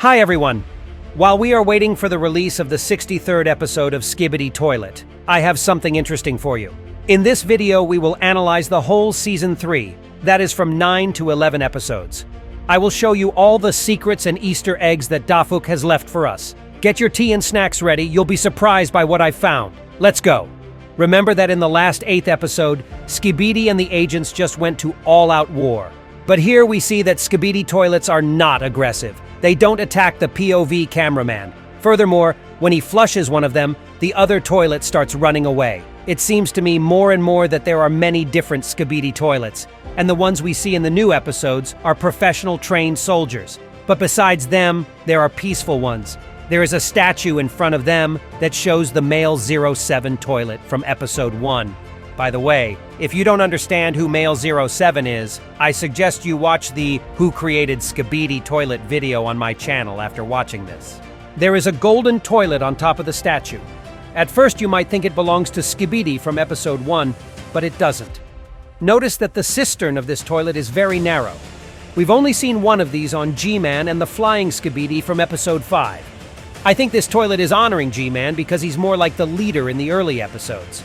Hi everyone! While we are waiting for the release of the 63rd episode of Skibidi Toilet, I have something interesting for you. In this video, we will analyze the whole Season 3, that is from 9 to 11 episodes. I will show you all the secrets and Easter eggs that Dafuk has left for us. Get your tea and snacks ready, you'll be surprised by what I've found. Let's go! Remember that in the last 8th episode, Skibidi and the agents just went to all-out war. But here we see that Skibidi toilets are not aggressive. They don't attack the POV cameraman. Furthermore, when he flushes one of them, the other toilet starts running away. It seems to me more and more that there are many different Skibidi toilets, and the ones we see in the new episodes are professional trained soldiers. But besides them, there are peaceful ones. There is a statue in front of them that shows the male 07 toilet from episode 1. By the way, if you don't understand who male 07 is, I suggest you watch the Who Created Skibidi Toilet video on my channel after watching this. There is a golden toilet on top of the statue. At first you might think it belongs to Skibidi from episode 1, but it doesn't. Notice that the cistern of this toilet is very narrow. We've only seen one of these on G-Man and the Flying Skibidi from episode 5. I think this toilet is honoring G-Man because he's more like the leader in the early episodes.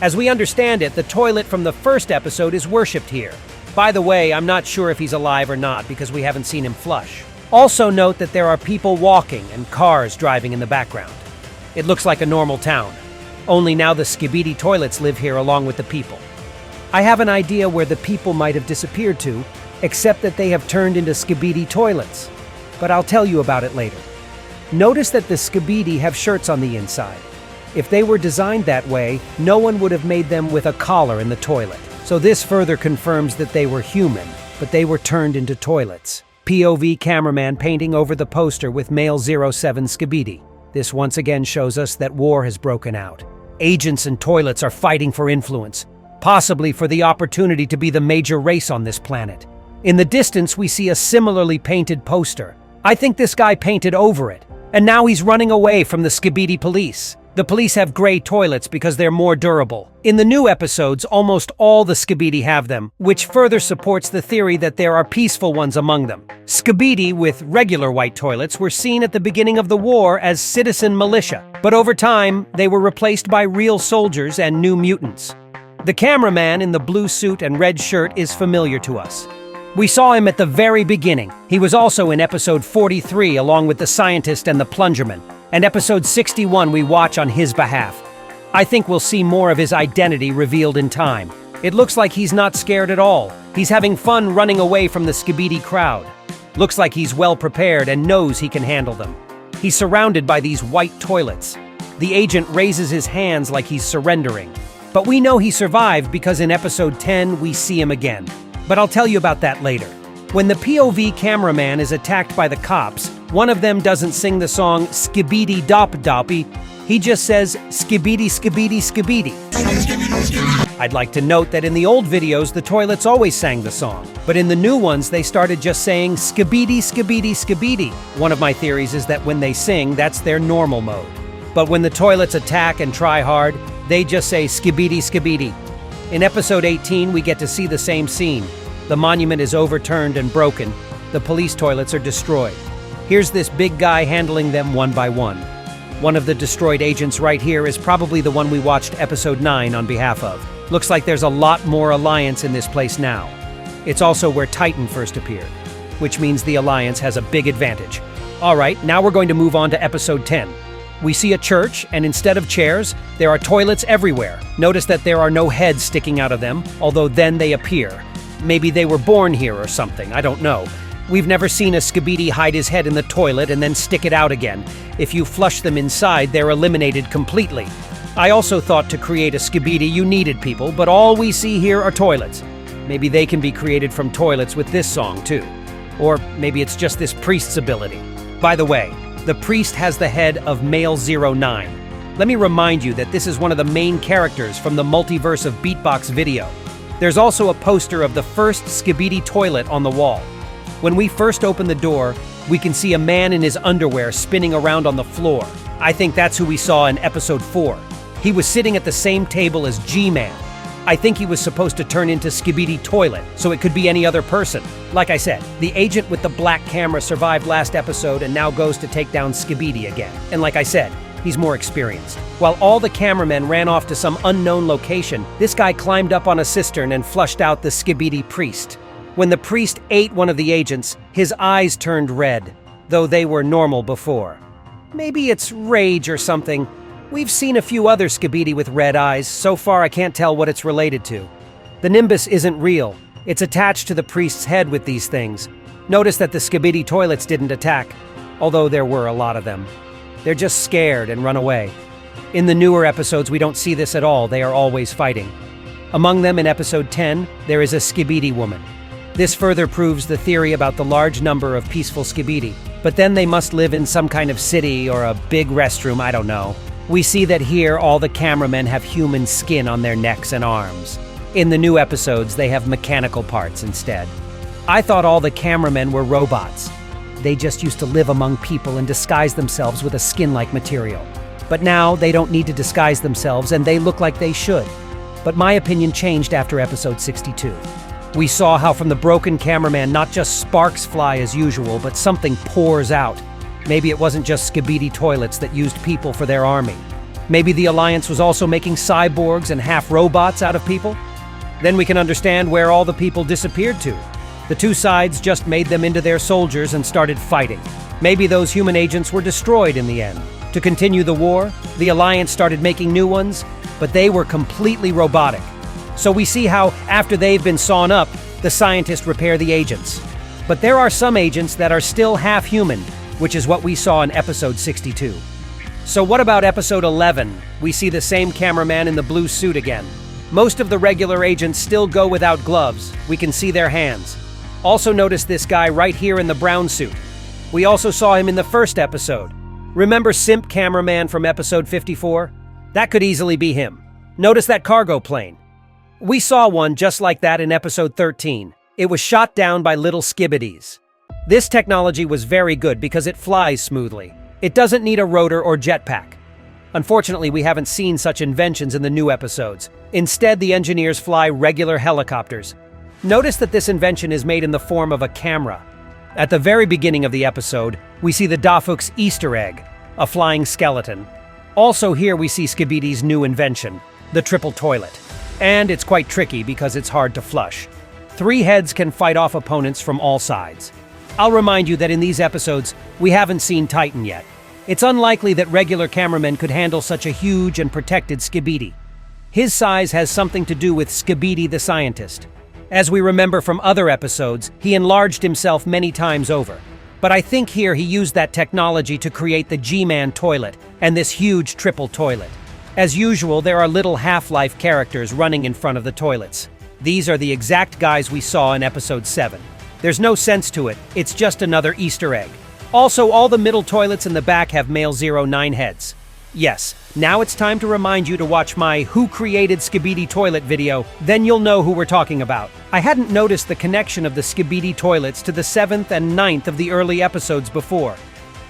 As we understand it, the toilet from the first episode is worshipped here. By the way, I'm not sure if he's alive or not because we haven't seen him flush. Also note that there are people walking and cars driving in the background. It looks like a normal town. Only now the Skibidi toilets live here along with the people. I have an idea where the people might have disappeared to, except that they have turned into Skibidi toilets. But I'll tell you about it later. Notice that the Skibidi have shirts on the inside. If they were designed that way, no one would have made them with a collar in the toilet. So this further confirms that they were human, but they were turned into toilets. POV cameraman painting over the poster with male 07 Skibidi. This once again shows us that war has broken out. Agents and toilets are fighting for influence, possibly for the opportunity to be the major race on this planet. In the distance, we see a similarly painted poster. I think this guy painted over it, and now he's running away from the Skibidi police. The police have gray toilets because they're more durable. In the new episodes, almost all the Skibidi have them, which further supports the theory that there are peaceful ones among them. Skibidi with regular white toilets were seen at the beginning of the war as citizen militia, but over time, they were replaced by real soldiers and new mutants. The cameraman in the blue suit and red shirt is familiar to us. We saw him at the very beginning. He was also in episode 43 along with the scientist and the plungerman. And episode 61 we watch on his behalf. I think we'll see more of his identity revealed in time. It looks like he's not scared at all. He's having fun running away from the Skibidi crowd. Looks like he's well prepared and knows he can handle them. He's surrounded by these white toilets. The agent raises his hands like he's surrendering. But we know he survived because in episode 10 we see him again. But I'll tell you about that later. When the POV cameraman is attacked by the cops, one of them doesn't sing the song Skibidi Dop Doppy, he just says Skibidi Skibidi Skibidi. I'd like to note that in the old videos the toilets always sang the song, but in the new ones they started just saying Skibidi Skibidi Skibidi. One of my theories is that when they sing, that's their normal mode. But when the toilets attack and try hard, they just say Skibidi Skibidi. In episode 18 we get to see the same scene. The monument is overturned and broken. The police toilets are destroyed. Here's this big guy handling them one by one. One of the destroyed agents right here is probably the one we watched episode 9 on behalf of. Looks like there's a lot more Alliance in this place now. It's also where Titan first appeared, which means the Alliance has a big advantage. Alright, now we're going to move on to episode 10. We see a church, and instead of chairs, there are toilets everywhere. Notice that there are no heads sticking out of them, although then they appear. Maybe they were born here or something, I don't know. We've never seen a Skibidi hide his head in the toilet and then stick it out again. If you flush them inside, they're eliminated completely. I also thought to create a Skibidi you needed people, but all we see here are toilets. Maybe they can be created from toilets with this song too. Or maybe it's just this priest's ability. By the way, the priest has the head of male 09. Let me remind you that this is one of the main characters from the Multiverse of Beatbox video. There's also a poster of the first Skibidi toilet on the wall. When we first open the door, we can see a man in his underwear spinning around on the floor. I think that's who we saw in episode 4. He was sitting at the same table as G-Man. I think he was supposed to turn into Skibidi Toilet, so it could be any other person. Like I said, the agent with the black camera survived last episode and now goes to take down Skibidi again. And like I said, he's more experienced. While all the cameramen ran off to some unknown location, this guy climbed up on a cistern and flushed out the Skibidi priest. When the priest ate one of the agents, his eyes turned red, though they were normal before. Maybe it's rage or something. We've seen a few other Skibidi with red eyes. So far I can't tell what it's related to. The nimbus isn't real. It's attached to the priest's head with these things. Notice that the Skibidi toilets didn't attack, although there were a lot of them. They're just scared and run away. In the newer episodes we don't see this at all. They are always fighting. Among them in episode 10, there is a Skibidi woman. This further proves the theory about the large number of peaceful Skibidi. But then they must live in some kind of city or a big restroom, I don't know. We see that here all the cameramen have human skin on their necks and arms. In the new episodes, they have mechanical parts instead. I thought all the cameramen were robots. They just used to live among people and disguise themselves with a skin-like material. But now they don't need to disguise themselves and they look like they should. But my opinion changed after episode 62. We saw how from the broken cameraman not just sparks fly as usual, but something pours out. Maybe it wasn't just Skibidi toilets that used people for their army. Maybe the Alliance was also making cyborgs and half-robots out of people? Then we can understand where all the people disappeared to. The two sides just made them into their soldiers and started fighting. Maybe those human agents were destroyed in the end. To continue the war, the Alliance started making new ones, but they were completely robotic. So we see how, after they've been sawn up, the scientists repair the agents. But there are some agents that are still half-human, which is what we saw in episode 62. So what about episode 11? We see the same cameraman in the blue suit again. Most of the regular agents still go without gloves. We can see their hands. Also notice this guy right here in the brown suit. We also saw him in the first episode. Remember Simp Cameraman from episode 54? That could easily be him. Notice that cargo plane. We saw one just like that in episode 13. It was shot down by little Skibidis. This technology was very good because it flies smoothly. It doesn't need a rotor or jetpack. Unfortunately, we haven't seen such inventions in the new episodes. Instead, the engineers fly regular helicopters. Notice that this invention is made in the form of a camera. At the very beginning of the episode, we see the Dafuk's Easter egg, a flying skeleton. Also here we see Skibidi's new invention, the triple toilet. And it's quite tricky because it's hard to flush. 3 heads can fight off opponents from all sides. I'll remind you that in these episodes, we haven't seen Titan yet. It's unlikely that regular cameramen could handle such a huge and protected Skibidi. His size has something to do with Skibidi the scientist. As we remember from other episodes, he enlarged himself many times over. But I think here he used that technology to create the G-Man toilet and this huge triple toilet. As usual, there are little Half-Life characters running in front of the toilets. These are the exact guys we saw in episode 7. There's no sense to it, it's just another Easter egg. Also, all the middle toilets in the back have male 09 heads. Yes, now it's time to remind you to watch my Who Created Skibidi Toilet video, then you'll know who we're talking about. I hadn't noticed the connection of the Skibidi toilets to the 7th and 9th of the early episodes before.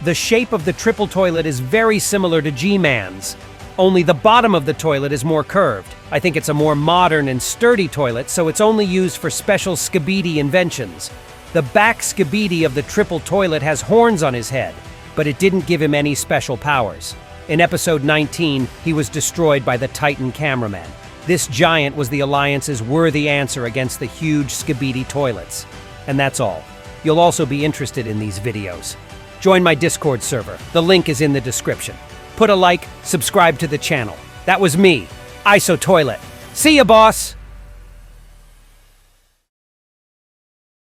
The shape of the triple toilet is very similar to G-Man's, only the bottom of the toilet is more curved. I think it's a more modern and sturdy toilet, so it's only used for special Skibidi inventions. The back Skibidi of the triple toilet has horns on his head, but it didn't give him any special powers. In episode 19, he was destroyed by the Titan cameraman. This giant was the Alliance's worthy answer against the huge Skibidi toilets. And that's all. You'll also be interested in these videos. Join my Discord server. The link is in the description. Put a like, subscribe to the channel. That was me, ISOTOILET. See ya, boss!